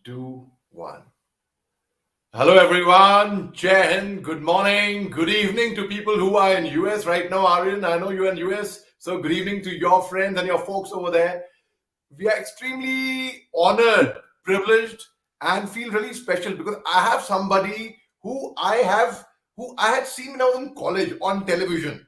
2, 1. Hello everyone. Jai Hind. Good morning. Good evening to people who are in US right now. Aryan, I know you're in US. So good evening to your friends and your folks over there. We are extremely honored, privileged, and feel really special because I have somebody who I had seen when I was in college on television.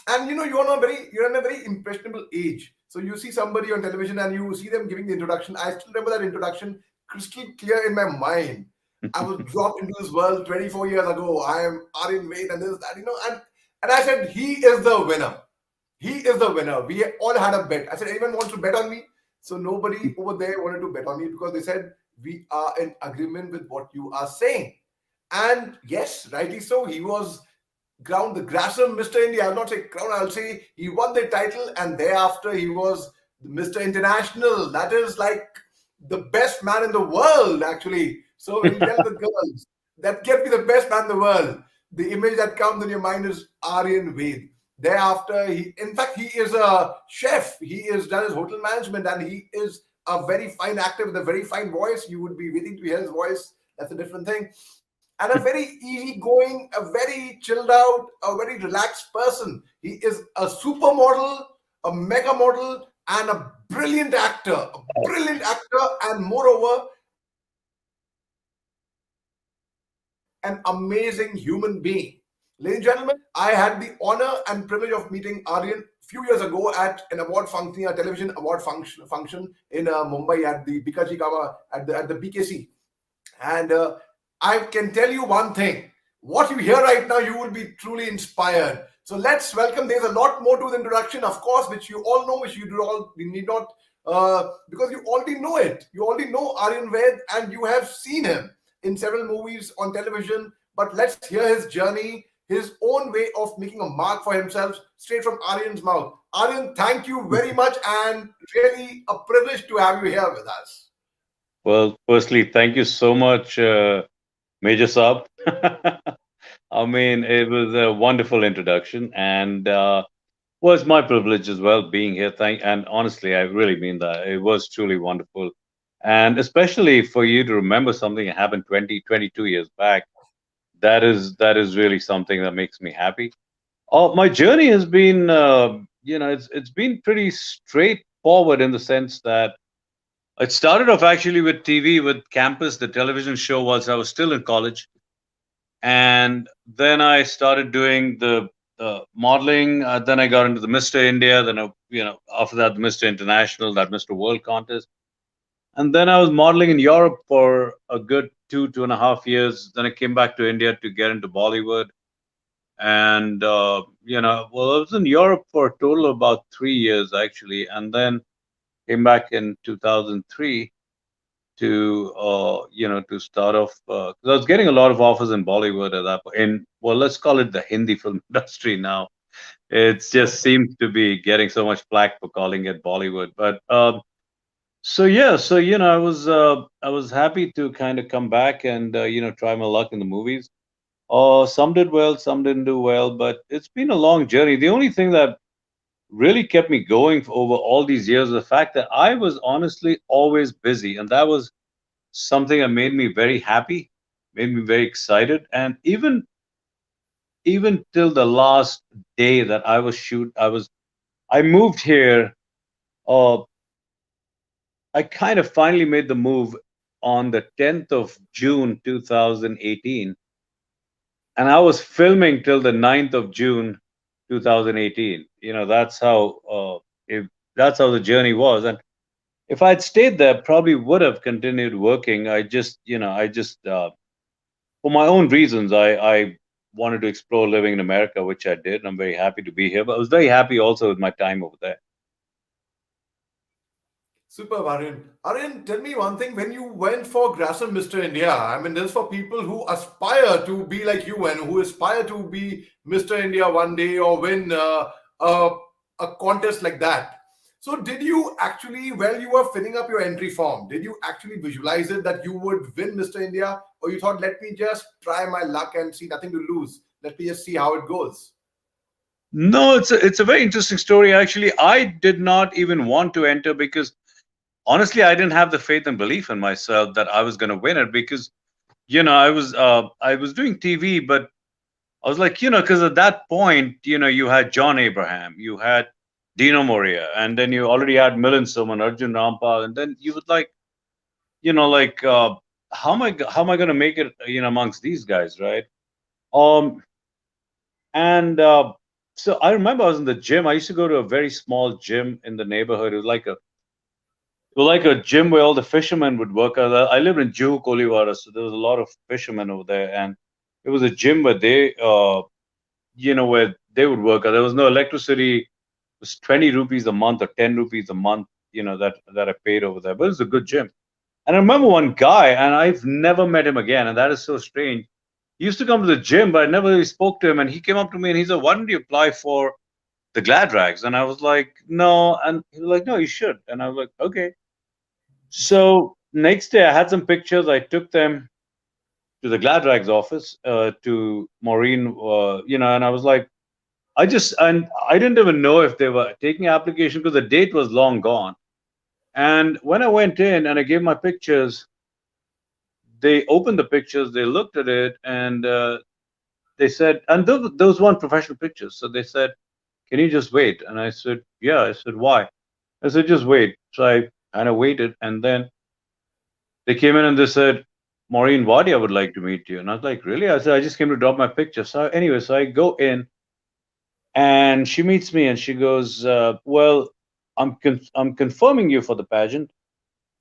And you're in a very impressionable age. So you see somebody on television and you see them giving the introduction. I still remember that introduction crystal clear in my mind. I was dropped into this world 24 years ago. I am Aryan Vaid and this, that, and I said, he is the winner. He is the winner. We all had a bet. I said, anyone wants to bet on me? So nobody over there wanted to bet on me because they said, we are in agreement with what you are saying. And yes, rightly so. He was crowned the Gresham Mr. India. I'll not say crown, I'll say he won the title, and thereafter he was Mr. International. That is like the best man in the world, actually. So he'll tell the girls that can be the best man in the world. The image that comes in your mind is Aryan Vaid. Thereafter, in fact, he is a chef. He is done his hotel management, and he is a very fine actor with a very fine voice. You would be waiting to hear his voice. That's a different thing. And a very easygoing, a very chilled out, a very relaxed person. He is a supermodel, a mega model, and a brilliant actor. And moreover, an amazing human being. Ladies and gentlemen, I had the honor and privilege of meeting Aryan a few years ago at an award function, a television award function in Mumbai at the Bikaji Kava at the BKC. And I can tell you one thing. What you hear right now, you will be truly inspired. So let's welcome. There's a lot more to the introduction, of course, which you all know, which we need not, because you already know it. You already know Aryan Vaid, and you have seen him in several movies on television. But let's hear his journey, his own way of making a mark for himself, straight from Aryan's mouth. Aryan, thank you very much, and really a privilege to have you here with us. Well, firstly, thank you so much, Major Saab. I mean, it was a wonderful introduction, and was my privilege as well being here. And honestly, I really mean that. It was truly wonderful, and especially for you to remember something that happened 20, 22 years back. That is really something that makes me happy. Oh, my journey has been, it's been pretty straightforward in the sense that it started off actually with TV, with Campus, the television show, whilst I was still in college, and then I started doing the modeling. Then I got into the Mr. India. Then after that, the Mr. International, that Mr. World contest, and then I was modeling in Europe for a good 2.5 years. Then I came back to India to get into Bollywood, and well, I was in Europe for a total of about 3 years actually, and then came back in 2003 to to start off because I was getting a lot of offers in Bollywood at that point. In, well, let's call it the Hindi film industry now. It just seems to be getting so much flack for calling it Bollywood. But so yeah, so I was happy to kind of come back and try my luck in the movies. Some did well, some didn't do well, but it's been a long journey. The only thing that really kept me going for over all these years is the fact that I was honestly always busy, and that was something that made me very happy, made me very excited, and even till the last day that I moved here. Uh, I kind of finally made the move on the 10th of June 2018, and I was filming till the 9th of June 2018. That's how that's how the journey was. And if I'd stayed there, probably would have continued working. I just for my own reasons, I wanted to explore living in America, which I did. And I'm very happy to be here, but I was very happy also with my time over there. Superb, Aryan. Aryan, tell me one thing. When you went for Gresham Mr. India, I mean, this is for people who aspire to be like you and who aspire to be Mr. India one day or win a contest like that. So, did you actually, while you were filling up your entry form, did you actually visualize it that you would win Mr. India? Or you thought, let me just try my luck and see, nothing to lose. Let me just see how it goes. No, it's a very interesting story. Actually, I did not even want to enter because honestly, I didn't have the faith and belief in myself that I was going to win it because I was doing TV, but I was like, because at that point, you had John Abraham, you had Dino Moria, and then you already had Milind Soman, Arjun Rampal, and then you would like, like, how am I going to make it, amongst these guys, right? Um, and so I remember I was in the gym. I used to go to a very small gym in the neighborhood. It was like a gym where all the fishermen would work. I lived in Juhu Koliwara, so there was a lot of fishermen over there, and it was a gym where they would work. There was no electricity. It was 20 rupees a month or 10 rupees a month, that I paid over there. But it was a good gym. And I remember one guy, and I've never met him again, and that is so strange. He used to come to the gym, but I never really spoke to him. And he came up to me and he said, "Why don't you apply for the Glad Rags?" And I was like, "No." And he was like, "No, you should." And I was like, "Okay." So next day, I had some pictures. I took them to the Glad Rags office, to Maureen, and I was like, and I didn't even know if they were taking application because the date was long gone. And when I went in and I gave my pictures, they opened the pictures, they looked at it, and they said, and those weren't professional pictures. So they said, "Can you just wait?" And I said, "Yeah." I said, "Why?" I said, "Just wait." So I kind of waited, and then they came in and they said, "Maureen Wadi, I would like to meet you." And I was like, "Really?" I said, "I just came to drop my picture." So anyway, so I go in and she meets me and she goes, "Well, I'm confirming you for the pageant,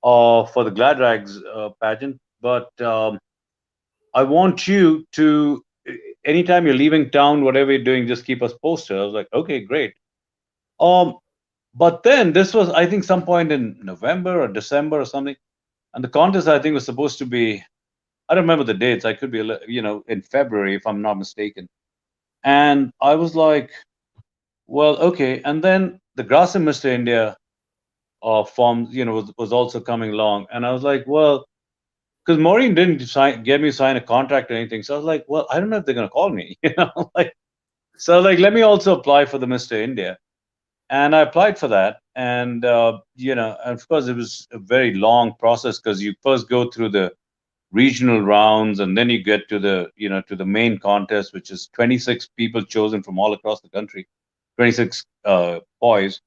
for the Glad Rags pageant, but I want you to, anytime you're leaving town, whatever you're doing, just keep us posted." I was like, "Okay, great." Um, but then this was, I think, some point in November or December or something, and the contest I think was supposed to be, I don't remember the dates. I could be, in February if I'm not mistaken. And I was like, "Well, okay." And then the Grassam Mr. India form, was also coming along, and I was like, "Well," because Maureen didn't get me to sign a contract or anything. So I was like, "Well, I don't know if they're gonna call me," like. So like, let me also apply for the Mr. India, and I applied for that, and and of course it was a very long process because you first go through the regional rounds and then you get to the main contest, which is 26 people chosen from all across the country, 26 boys.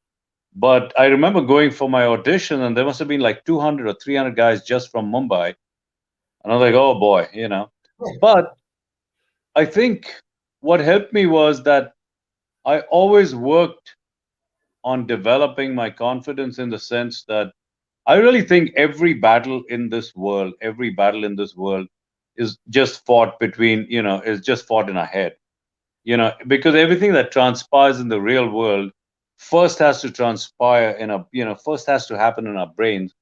But I remember going for my audition and there must have been like 200 or 300 guys just from Mumbai, and I was like, "Oh boy." But I think what helped me was that I always worked on developing my confidence in the sense that I really think every battle in this world is just fought in our head, because everything that transpires in the real world first has to happen in our brains.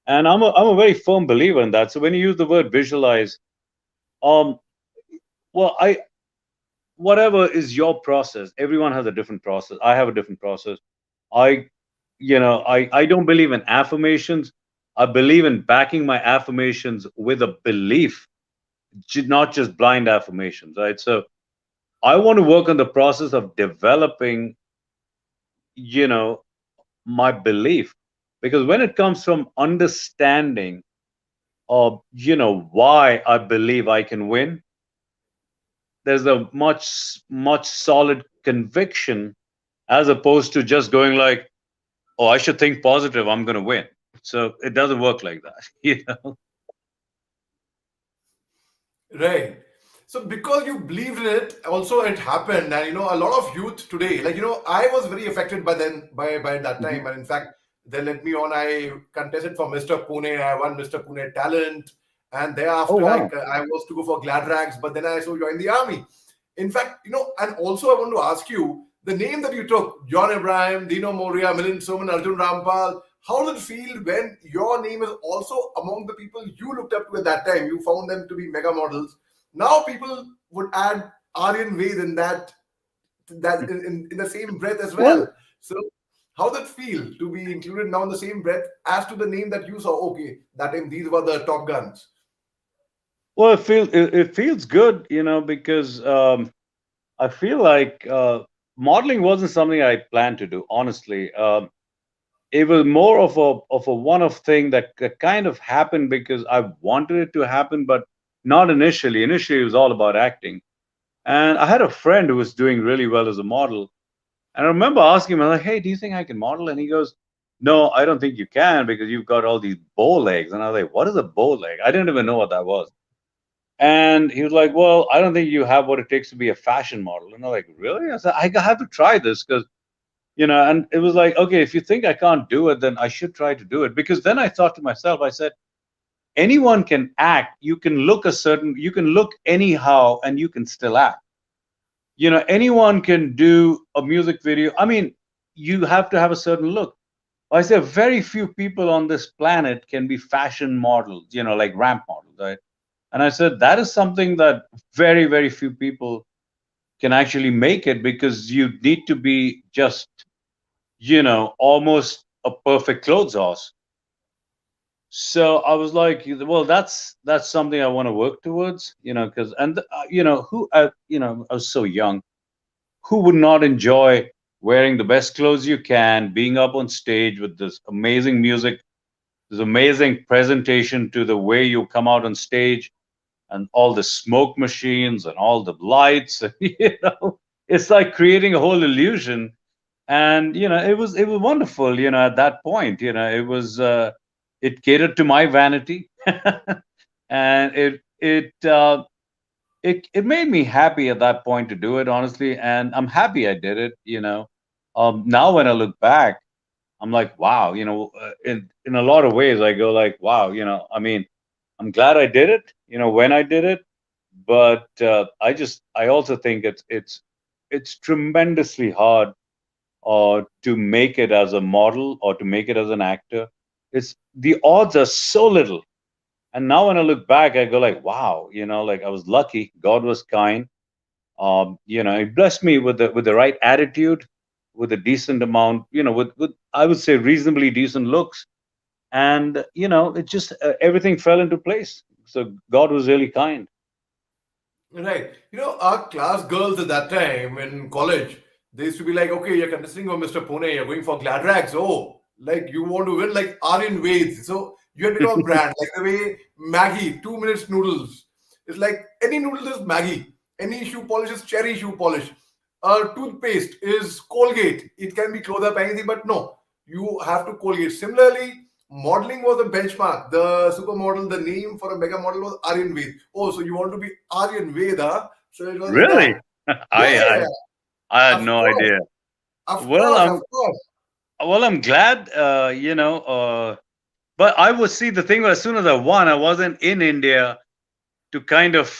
And I'm a very firm believer in that. So when you use the word visualize, um, well, whatever is your process, everyone has a different process. I have a different process. I I don't believe in affirmations. I believe in backing my affirmations with a belief, not just blind affirmations, right? So I want to work on the process of developing, you know, my belief, because when it comes from understanding of, why I believe I can win, there's a much solid conviction as opposed to just going like, "Oh, I should think positive, I'm going to win." So it doesn't work like that. Right. So because you believed in it, also it happened, and a lot of youth today, like I was very affected by then by that Mhm. time, and in fact, they led me on. I contested for Mr. Pune. I won Mr. Pune Talent, and Oh thereafter, wow. I was to go for Glad Rags, but then I also joined the army. In fact, and also I want to ask you the name that you took, John Abraham, Dino Moria, Milind Soman, Arjun Rampal. How does it feel when your name is also among the people you looked up to at that time? You found them to be mega models. Now people would add Aryan Vaid in that in the same breath as Well, well. So how does it feel to be included now in the same breath as to the name that you saw? Okay, that time these were the top guns. it feels good, because I feel like modeling wasn't something I planned to do, honestly. it was more of a one-off thing that kind of happened because I wanted it to happen, but not initially. Initially, it was all about acting. And I had a friend who was doing really well as a model. And I remember asking him, I'm like, hey, do you think I can model? And he goes, no, I don't think you can because you've got all these bow legs. And I was like, what is a bow leg? I didn't even know what that was. And he was like, well, I don't think you have what it takes to be a fashion model. And I'm like, really? I said, I have to try this because, and it was like, okay, if you think I can't do it, then I should try to do it. Because then I thought to myself, I said, anyone can act. You can look anyhow and you can still act. Anyone can do a music video. I mean, you have to have a certain look. I say very few people on this planet can be fashion models, like ramp models, right? And I said that is something that very, very few people can actually make it because you need to be just, almost a perfect clothes horse. So I was like, well, that's something I want to work towards, because I was so young. Who would not enjoy wearing the best clothes you can, being up on stage with this amazing music, this amazing presentation to the way you come out on stage, and all the smoke machines and all the lights, it's like creating a whole illusion. And it was wonderful, at that point. It catered to my vanity, and it made me happy at that point to do it, honestly, and I'm happy I did it. Now when I look back, I'm like, wow, in a lot of ways I go like, wow, I mean, I'm glad I did it, when I did it. But I also think it's tremendously hard to make it as a model or to make it as an actor. It's The odds are so little. And now when I look back, I go like, wow, like I was lucky. God was kind. He blessed me with the right attitude, with a decent amount, with I would say reasonably decent looks, and it just everything fell into place. So God was really kind. Right. Our class girls at that time in college, they used to be like, okay, you're contesting for Mr. Pune, you're going for glad rags. Oh, like you want to win like Aryan Vaid. So you had become a brand, like the way Maggie, 2 minutes noodles. It's like any noodle is Maggie. Any shoe polish is cherry shoe polish. Toothpaste is Colgate. It can be close up anything, but no, you have to Colgate. Similarly, modeling was a benchmark. The supermodel, the name for a mega model was Aryan Vaid. Oh, so you want to be Aryan Vaid, huh? So it was like Really? that. Yeah, I, yeah, I yeah. I had Of no course, idea. of Well, course, I'm of course. well, I'm glad. But I would see the thing was, as soon as I won, I wasn't in India to kind of.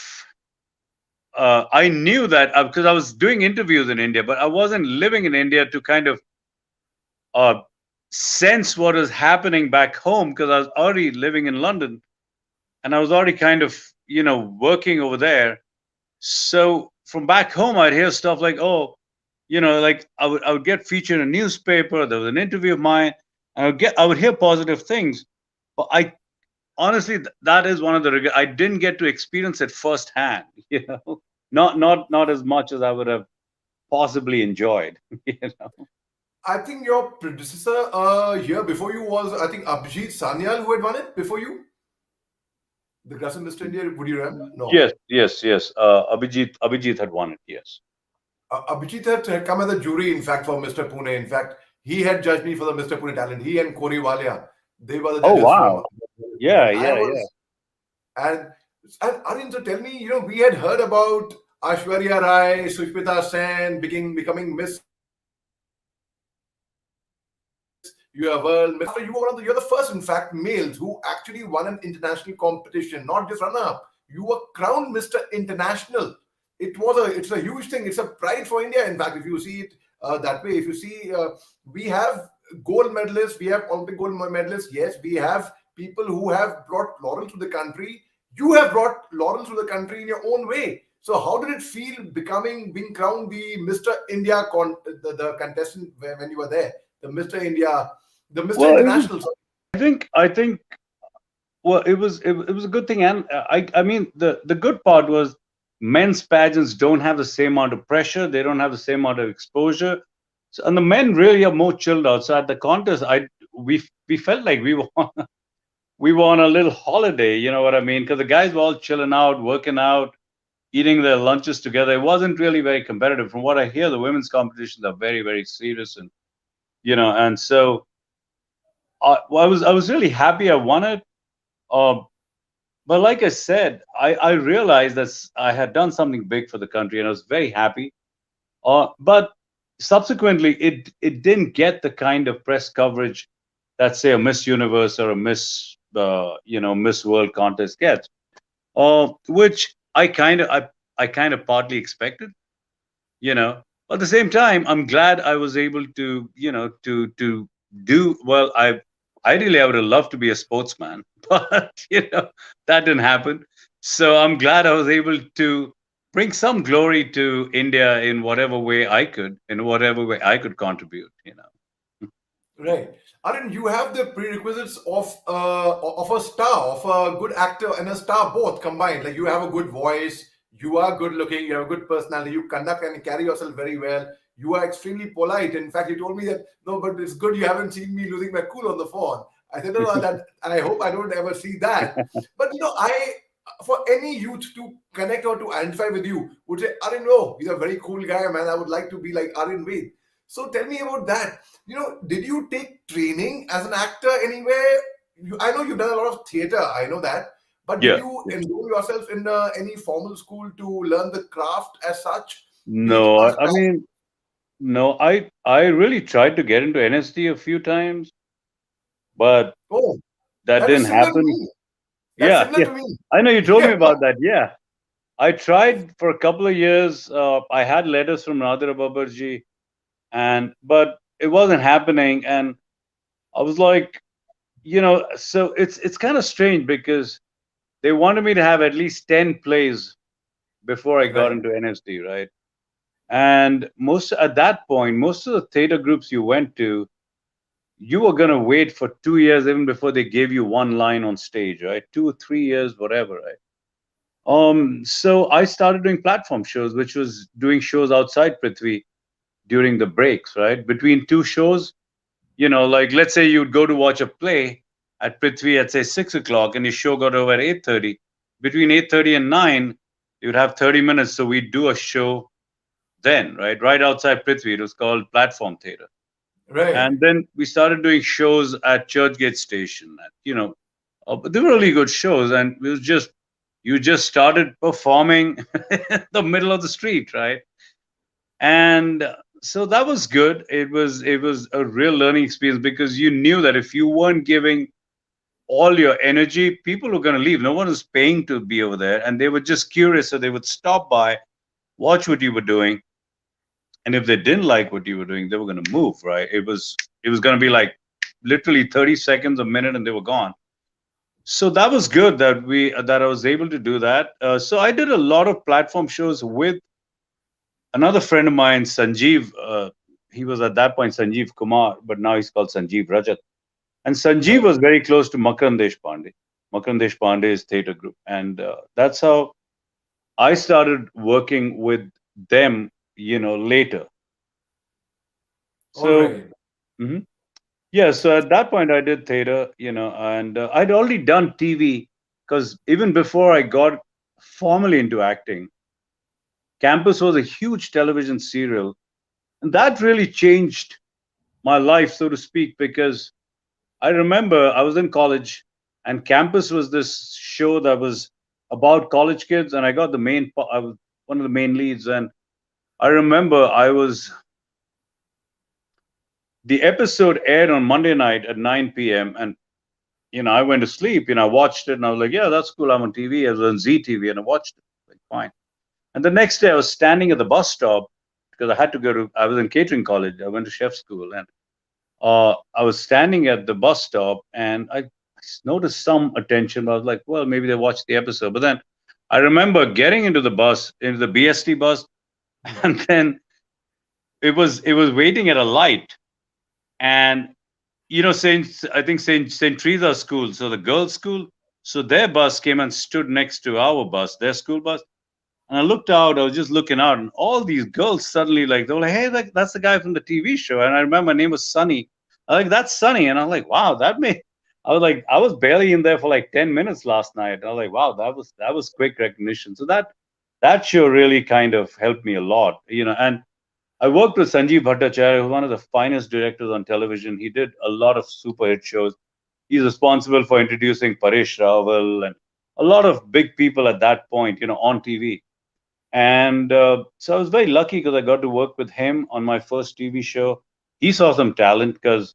I knew that because I was doing interviews in India, but I wasn't living in India to kind of uh, sense what was happening back home because I was already living in London and I was already kind of working over there. So from back home, I'd hear stuff like, "Oh, like I would get featured in a newspaper. There was an interview of mine. And I would hear positive things, but I honestly that is one of the I didn't get to experience it firsthand. Not as much as I would have possibly enjoyed. You know. I think your predecessor here before you was, I think, Abhijit Sanyal who had won it before you. The Grassy Mr. India, would you remember? No. Yes, yes, yes. Abhijit had won it. Yes. Abhijit had come as a jury, in fact, for Mr. Pune. In fact, he had judged me for the Mr. Pune talent. He and Kori Walia, they were the Oh judges for wow. Yeah, I yeah, yeah. was, and Aryan, so tell me, we had heard about Aishwarya Rai, Sushmita Sen becoming Miss You have Mr. You're the first, in fact, males who actually won an international competition, not just runner up. You were crowned Mr. International. It's a huge thing. It's a pride for India. In fact, if you see it that way, if you see, we have gold medalists, we have Olympic gold medalists. Yes, we have people who have brought laurels to the country. You have brought laurels to the country in your own way. So, how did it feel being crowned the Mr. India the contestant when you were there? The Mr. India, the Mr. Well, International. I think well, it was a good thing, and I mean the good part was men's pageants don't have the same amount of pressure. They don't have the same amount of exposure. So, and the men really are more chilled out. So at the contest, we felt like we were we were on a little holiday. You know what I mean? Because the guys were all chilling out, working out, eating their lunches together. It wasn't really very competitive. From what I hear, the women's competitions are very, very serious, and and so well, I was really happy I won it. Uh, but like I said, I realized that I had done something big for the country, and I was very happy. But subsequently, it didn't get the kind of press coverage that say a Miss Universe or a Miss World contest gets, which I kind of partly expected. you know at the same time, I'm glad I was able to to do well. Ideally I would have loved to be a sportsman, but that didn't happen. So I'm glad I was able to bring some glory to India in whatever way I could, in whatever way I could contribute. Right. Aryan, you have the prerequisites of a star, of a good actor and a star both combined. Like you have a good voice, you are good looking, you have a good personality, you conduct and carry yourself very well. You are extremely polite. In fact, you told me that no, but it's good you haven't seen me losing my cool on the phone. I said no, no, that, and I hope I don't ever see that. But I for any youth to connect or to identify with you would say, Aryan, no, he's a very cool guy, man. I would like to be like Aryan Vaid. So tell me about that. Did you take training as an actor anywhere? I know you've done a lot of theater, I know that. But did Yeah. you enroll yourself in any formal school to learn the craft as such? Be it No, a I mean, no, I really tried to get into NSD a few times, but oh, that that is didn't similar to happen. me. That's Yeah, similar yeah. to me. I know you told me Yeah. about that. Yeah. I tried for a couple of years. I had letters from Radha Babarji, but it wasn't happening. And I was like, so it's kind of strange because they wanted me to have at least 10 plays before I got Right. into NSD, right? And most at that point, most of the theater groups you went to, you were gonna wait for 2 years even before they gave you one line on stage, right? 2 or 3 years, whatever, right? So I started doing platform shows, which was doing shows outside Prithvi during the breaks, right? Between two shows, like let's say you'd go to watch a play at Prithvi at say 6 o'clock, and your show got over at 8:30. Between 8:30 and 9, you'd have 30 minutes. So we'd do a show then, right? Right outside Prithvi. It was called Platform Theater. Right. And then we started doing shows at Churchgate Station. But they were really good shows, and it was just you just started performing in the middle of the street, right? And so that was good. It was a real learning experience because you knew that if you weren't giving all your energy, people were going to leave. No one was paying to be over there, and they were just curious, so they would stop by, watch what you were doing, and if they didn't like what you were doing, they were going to move, right? It was going to be like literally 30 seconds a minute, and they were gone. So that was good that I was able to do that. So I did a lot of platform shows with another friend of mine, Sanjeev. He was at that point Sanjeev Kumar, but now he's called Sanjeev Rajat. And Sanjeev Right. was very close to Makaran Deshpande, Makaran Deshpande's theater group, and that's how I started working with them. Later. All So. right. Mhm. Yeah, so at that point I did theater, and I'd already done TV because even before I got formally into acting, Campus was a huge television serial, and that really changed my life, so to speak, because I remember I was in college, and Campus was this show that was about college kids, and I got I was one of the main leads, and I remember the episode aired on Monday night at 9 p.m. and I went to sleep. I watched it and I was like, yeah, that's cool. I'm on TV. I was on ZTV and I watched it. Like, fine. And the next day I was standing at the bus stop because I was in catering college. I went to chef school and I was standing at the bus stop and I noticed some attention. I was like, well, maybe they watched the episode. But then I remember getting into the BST bus, and then it was waiting at a light. And I think Saint Teresa School, so the girls' school, so their bus came and stood next to our bus, their school bus. And I looked out, I was just looking out, and all these girls suddenly, like, they were like, hey, that's the guy from the TV show. And I remember my name was Sunny. Like, that's sunny. And I'm like, wow, that may. I was like, I was barely in there for like 10 minutes last night. I was like, wow, that was quick recognition. So that show really kind of helped me a lot, and I worked with Sanjeev Bhattacharya, who's one of the finest directors on television. He did a lot of super hit shows. He's responsible for introducing Paresh Rawal and a lot of big people at that point, on TV. And so I was very lucky because I got to work with him on my first TV show. He saw some talent because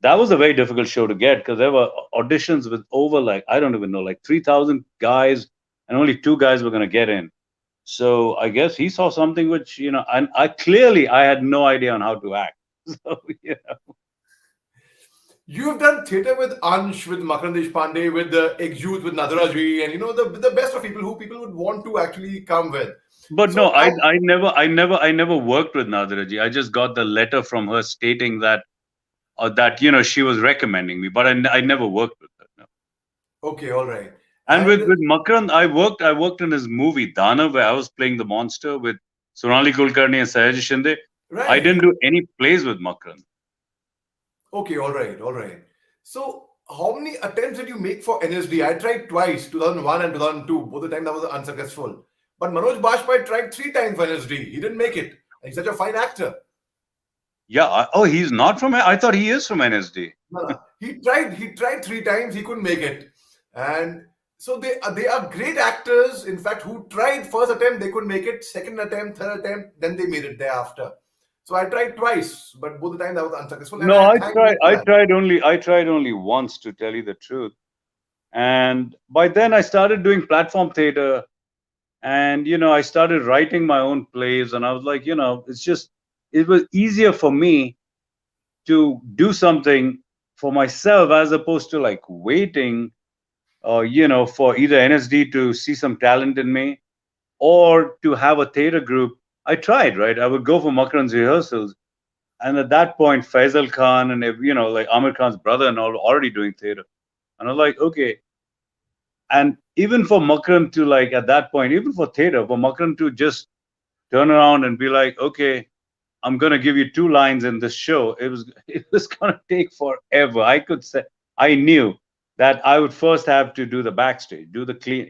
that was a very difficult show to get because there were auditions with over, like, I don't even know, like 3,000 guys, and only two guys were going to get in. So I guess he saw something which, and I had no idea on how to act. So, yeah. You've done theatre with Ansh, with Makaran Deshpande, with the Exude, with Nadaraji, and the best of people who people would want to actually come with. But no, So I I never worked with Nadaraji. I just got the letter from her stating that she was recommending me, but I never worked with her. No. okay, all right, And with and with Makran, I worked in his movie Dana, where I was playing the monster with Sonali Kulkarni and Sayaj Shinde. I right, didn't do any plays with Makran. okay, all right, all right. So how many attempts did you make for NSD? I tried twice, 2001 and 2002. Both the time that was unsuccessful. But Manoj Bajpayee tried three times for NSD. He didn't make it. And he's such a fine actor. Yeah. Oh, he's not from. I thought he is from NSD. No, no. He tried three times. He couldn't make it, and so they are great actors. In fact, who tried first attempt they couldn't make it. Second attempt, third attempt, then they made it thereafter. So I tried twice, but both the time that was unsuccessful. And No, I I thank tried. God for that. I tried only once, to tell you the truth. And by then, I started doing platform theater, and I started writing my own plays, and I was like, it was easier for me to do something for myself as opposed to like waiting, for either NSD to see some talent in me or to have a theater group. I tried, right? I would go for Makran's rehearsals, and at that point, Faisal Khan and like Amir Khan's brother and all already doing theater, and I was like, okay. And even for Makran to, like, at that point, even for theater, for Makran to just turn around and be like, okay, I'm gonna give you two lines in this show. It was gonna take forever. I knew that I would first have to do the backstage, do the clean,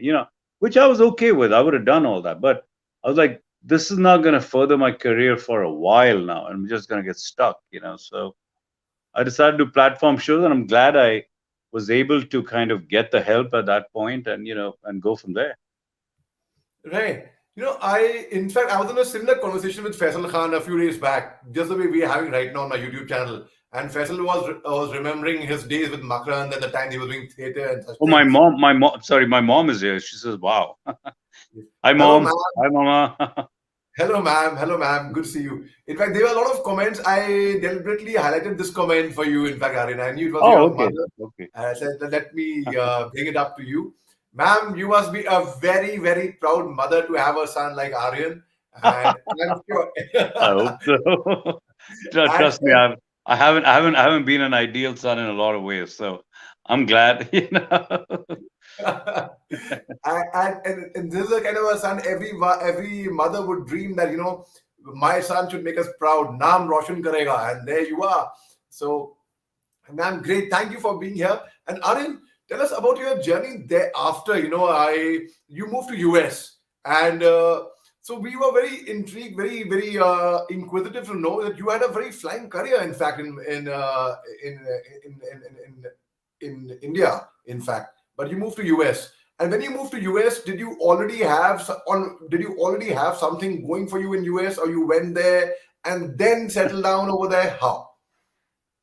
which I was okay with. I would have done all that, but I was like, this is not gonna further my career for a while now. I'm just gonna get stuck. So I decided to do platform shows, and I'm glad I was able to kind of get the help at that point, and and go from there. Right. In fact, I was in a similar conversation with Faisal Khan a few days back, just the way we are having right now on my YouTube channel. And Faisal was remembering his days with Makran and the time he was doing theater and such Oh, things. my mom, sorry, my mom is here. She says, "Wow, hi, Hello, mom, ma'am. hi, mama." Hello, ma'am. Hello, ma'am. Good to see you. In fact, there were a lot of comments. I deliberately highlighted this comment for you. In fact, Aryan, I knew it was Oh, your okay, mother. okay. I said, let me bring it up to you. Ma'am, you must be a very, very proud mother to have a son like Aryan. And I'm sure. I hope so. and, Trust me, I haven't been an ideal son in a lot of ways, so I'm glad. and this is the kind of a son every mother would dream that my son should make us proud. Naam roshan karega, and there you are. So, ma'am, great. Thank you for being here. And Aryan, tell us about your journey thereafter. You moved to US, and so we were very intrigued, very very inquisitive to know that you had a very flying career. In fact, in India, in fact, but you moved to US. And when you moved to US, did you already have something going for you in US, or you went there and then settled down over there? How?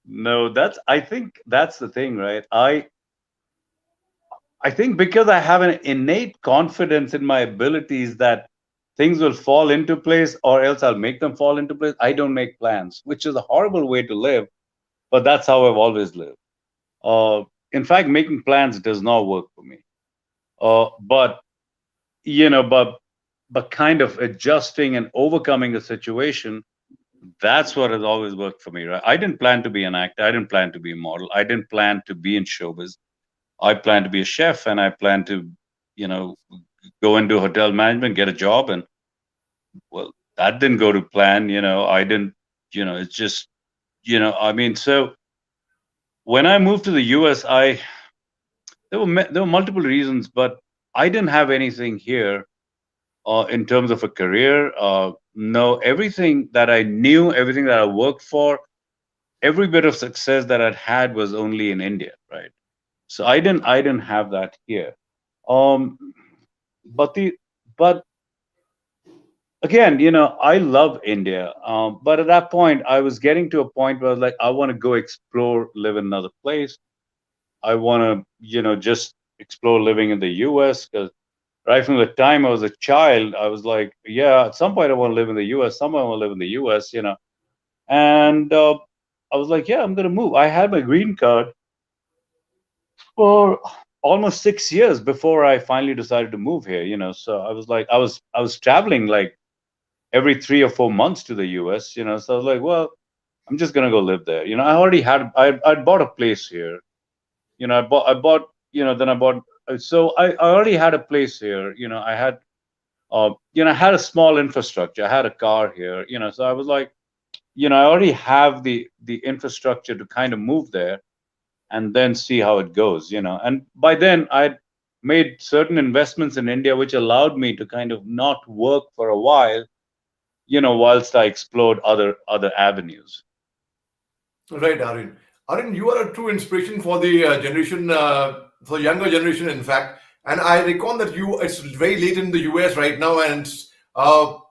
No, I think that's the thing, right? I think because I have an innate confidence in my abilities that things will fall into place, or else I'll make them fall into place. I don't make plans, which is a horrible way to live, but that's how I've always lived. Uh, in fact, making plans does not work for me. But you know, but kind of adjusting and overcoming a situation, that's what has always worked for me, right? I didn't plan to be an actor. I didn't plan to be a model. I didn't plan to be in showbiz. I planned to be a chef, and I planned to, you know, go into hotel management, get a job, and well, that didn't go to plan. I didn't. It's just, I mean, so. When I moved to the US, I there were multiple reasons, but I didn't have anything here in terms of a career. No, everything that I knew, everything that I worked for, every bit of success that I'd had was only in India, right? So I didn't have that here. Um, but the but again, I love India. But at that point, I was getting to a point where I was like, I want to go explore, live in another place. I want to, just explore living in the U.S. because right from the time I was a child, I was like, yeah, at some point I want to live in the U.S. Somewhere I want to live in the U.S. And I was like, yeah, I'm going to move. I had my green card for almost 6 years before I finally decided to move here. So I was like, I was traveling like every 3 or 4 months to the US. So I was like, well, I'm just gonna go live there. I already I'd bought a place here. Then I bought, so I already had a place here. I had a small infrastructure. I had a car here. So I was like, I already have the infrastructure to kind of move there and then see how it goes. And by then I'd made certain investments in India, which allowed me to kind of not work for a while, whilst I explored other avenues. Right, Aryan. Aryan, you are a true inspiration for the generation, for younger generation, in fact. And I recall that it's very late in the US right now, and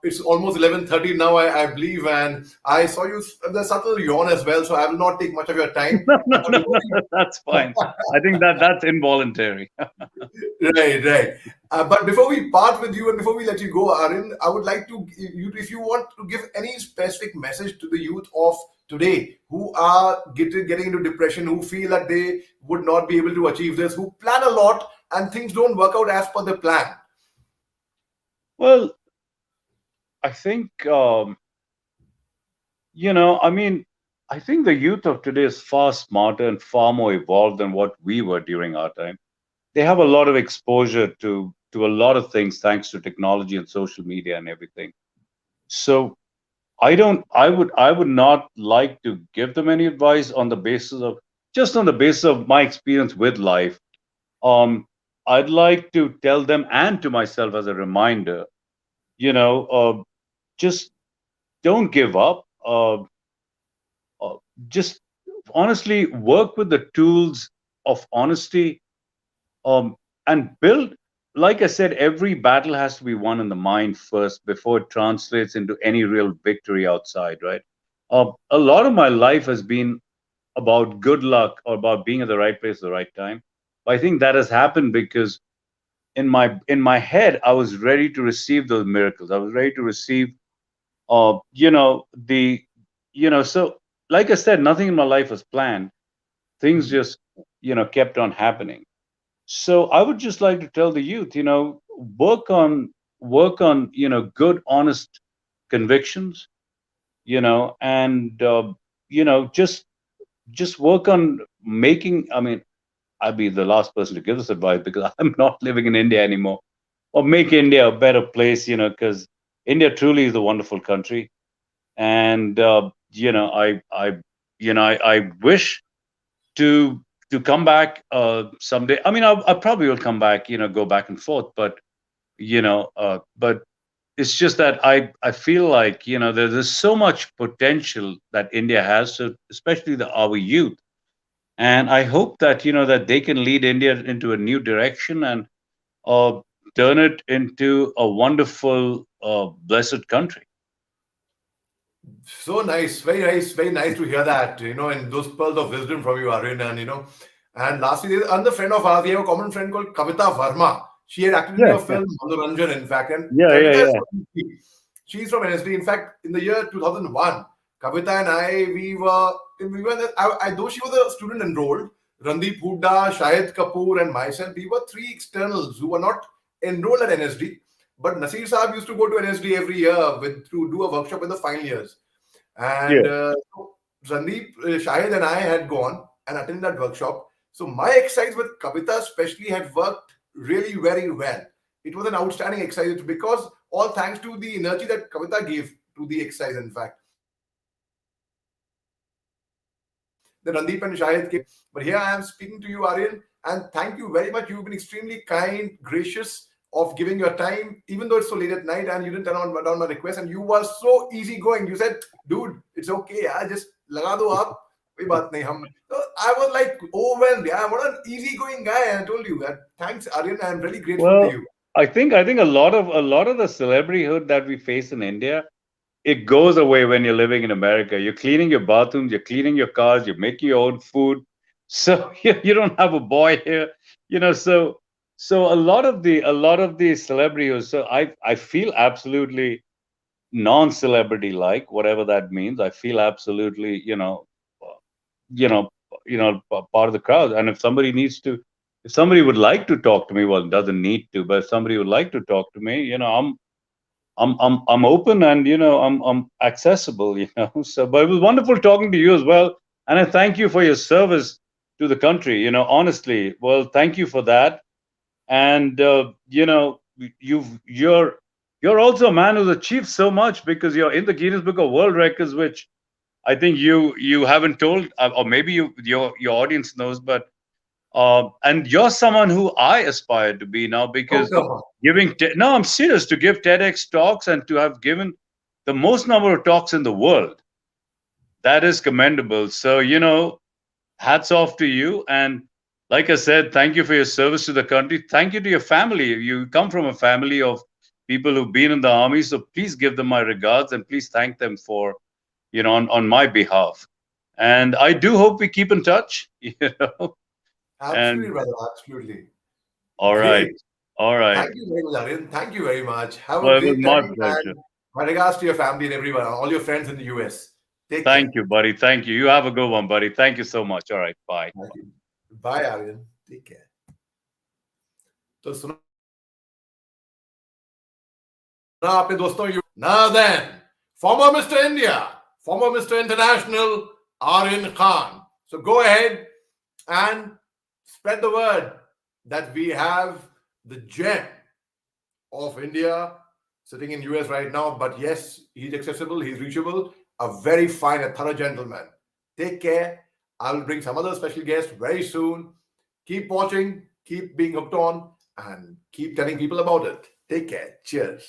it's almost 11:30 now, I believe. And I saw you the subtle yawn as well, so I will not take much of your time. No, no, But no, before we that's fine. I think that's involuntary. Right, right. But before we part with you and before we let you go, Aryan, I would like to if you want to give any specific message to the youth of today who are getting into depression, who feel that they would not be able to achieve this, who plan a lot and things don't work out as per the plan. Well, I think I mean, I think the youth of today is far smarter and far more evolved than what we were during our time. They have a lot of exposure to a lot of things thanks to technology and social media and everything. So I would not like to give them any advice on the basis of my experience with life. Um, I'd like to tell them and to myself as a reminder, just don't give up. Uh, just honestly work with the tools of honesty, um, and build. Like I said, every battle has to be won in the mind first before it translates into any real victory outside, right? A lot of my life has been about good luck or about being at the right place at the right time. But I think that has happened because in my head I was ready to receive those miracles. I was ready to receive the so like I said, nothing in my life was planned. Things Mhm. just kept on happening. So I would just like to tell the youth, work on good honest convictions, and just work on making, I mean, I'd be the last person to give this advice because I'm not living in India anymore. Or make India a better place, because India truly is a wonderful country. And I wish to come back someday. I mean, I probably will come back, go back and forth, but it's just that I feel like there's so much potential that India has, so especially our youth, and I hope that that they can lead India into a new direction and uh, turn it into a wonderful, blessed country. So nice, very nice to hear that, and those pearls of wisdom from you, Aryan. And lastly, there's another friend of ours. We have a common friend called Kavita Verma. She had acted in Yeah, your yeah, film Manoranjan, in fact. And yeah, yeah, Kavita is yeah. she's from NSD. In fact, in the year 2001, Kavita and though she was a student enrolled, Randeep Hooda, Shahid Kapoor, and myself, we were three externals who were not enrolled at NSD. But Nasir Saab used to go to NSD every year to do a workshop in the final years. And Yeah. so Sandeep, Shahid, and I had gone and attended that workshop. So my exercise with Kavita especially had worked really very well. It was an outstanding exercise because all thanks to the energy that Kavita gave to the exercise, in fact. then Randeep and Shahid came. But here I am speaking to you, Aryan, and thank you very much. You've been extremely kind, gracious of giving your time, even though it's so late at night, and you didn't turn on down my request, and you were so easygoing. You said, "Dude, it's okay. I just laga do aap. कोई बात नहीं हम." So I was like overwhelmed. Yeah, what an easygoing guy. I told you that. Thanks, Aryan. I'm really grateful to Well, you. I think a lot of the celebrityhood that we face in India, it goes away when you're living in America. You're cleaning your bathrooms, you're cleaning your cars, you're making your own food. So you don't have a boy here, so a lot of the celebrities. So I feel absolutely non-celebrity like, whatever that means. I feel absolutely, uh, you know, part of the crowd. And if somebody would like to talk to me, well, doesn't need to, but if somebody would like to talk to me, I'm open, and I'm accessible. So, but it was wonderful talking to you as well, and I thank you for your service to the country. Honestly, well, thank you for that. And you're also a man who's achieved so much, because you're in the Guinness Book of World Records, which I think you haven't told, or maybe your audience knows, but and you're someone who I aspire to be now, Oh, because come on. no, I'm serious, to give TEDx talks and to have given the most number of talks in the world. That is commendable. So, hats off to you. And like I said, thank you for your service to the country. Thank you to your family. You come from a family of people who've been in the army. So please give them my regards, and please thank them for, on my behalf. And I do hope we keep in touch, Absolutely, and brother. Absolutely. all right. Great. All right. Thank you very much, Aryan. Thank you very much. Have a Well, it was great my time, pleasure. and my regards to your family and everyone, all your friends in the US. Take care. Thank you, buddy. Thank you. You have a good one, buddy. Thank you so much. All right. Bye. Thank you. Bye, Aryan. Take care. तो सुना आपने दोस्तों you now then former Mr. India, former Mr. International Aryan Khan. So go ahead and spread the word that we have the gem of India sitting in US right now. But yes, he's accessible, he's reachable, a very fine, a thorough gentleman. Take care. I will bring some other special guests very soon. Keep watching, keep being hooked on, and keep telling people about it. Take care. Cheers.